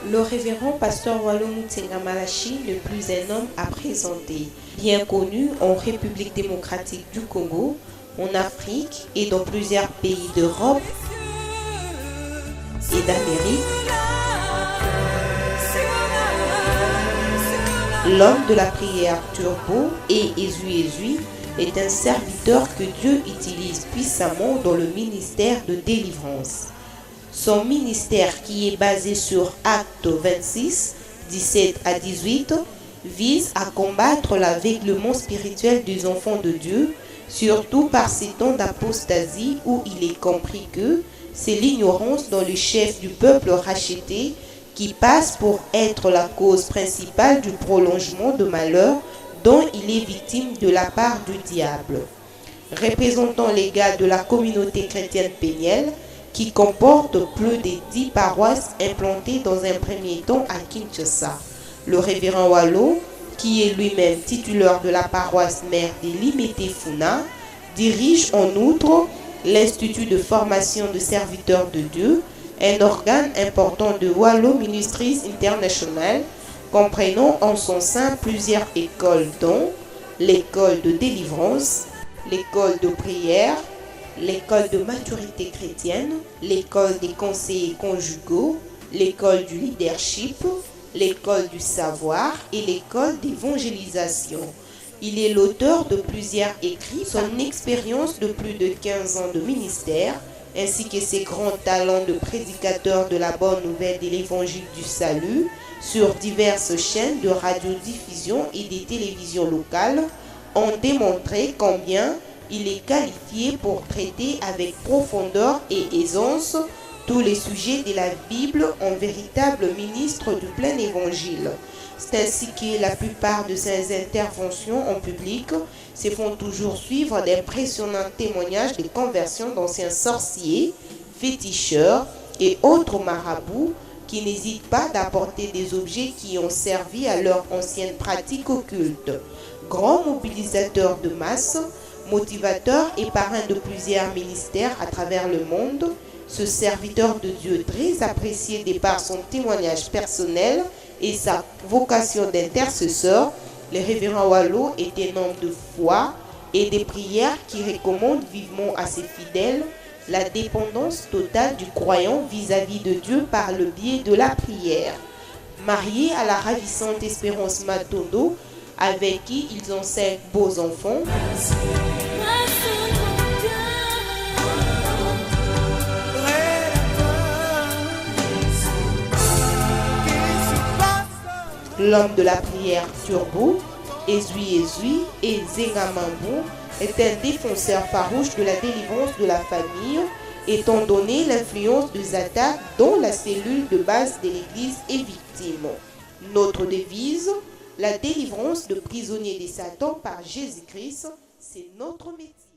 Le révérend pasteur Wallo Mutsenga Malachi n'est plus un homme à présenter. Bien connu en République démocratique du Congo, en Afrique et dans plusieurs pays d'Europe et d'Amérique, l'homme de la prière Turbo et Ezui est un serviteur que Dieu utilise puissamment dans le ministère de délivrance. Son ministère, qui est basé sur Actes 26, 17 à 18, vise à combattre l'aveuglement spirituel des enfants de Dieu, surtout par ces temps d'apostasie où il est compris que c'est l'ignorance dans le chef du peuple racheté qui passe pour être la cause principale du prolongement de malheur dont il est victime de la part du diable. Représentant les gars de la communauté chrétienne Péniel, qui comporte plus de 10 paroisses implantées dans un premier temps à Kinshasa. Le révérend Wallo, qui est lui-même titulaire de la paroisse mère de Limete-Funa, dirige en outre l'Institut de formation de serviteurs de Dieu, un organe important de Wallo Ministries International, comprenant en son sein plusieurs écoles dont l'école de délivrance, l'école de prière, l'école de maturité chrétienne, l'école des conseillers conjugaux, l'école du leadership, l'école du savoir et l'école d'évangélisation. Il est l'auteur de plusieurs écrits. Son expérience de plus de 15 ans de ministère, ainsi que ses grands talents de prédicateur de la bonne nouvelle de l'évangile du salut sur diverses chaînes de radiodiffusion et des télévisions locales, ont démontré combien il est qualifié pour traiter avec profondeur et aisance tous les sujets de la Bible en véritable ministre du plein évangile. C'est ainsi que la plupart de ses interventions en public se font toujours suivre d'impressionnants témoignages de conversion d'anciens sorciers, féticheurs et autres marabouts qui n'hésitent pas d'apporter des objets qui ont servi à leur ancienne pratique occulte. Grand mobilisateur de masse, motivateur et parrain de plusieurs ministères à travers le monde, ce serviteur de Dieu très apprécié de par son témoignage personnel et sa vocation d'intercesseur, le révérend Wallo est un homme de foi et de prière qui recommande vivement à ses fidèles la dépendance totale du croyant vis-à-vis de Dieu par le biais de la prière. Marié à la ravissante Espérance Matondo, avec qui ils ont 5 beaux enfants, l'homme de la prière Turbo, Ezui et Zengamambo est un défenseur farouche de la délivrance de la famille, étant donné l'influence de Zata dont la cellule de base de l'Église est victime. Notre devise, la délivrance de prisonniers de Satan par Jésus-Christ, c'est notre métier.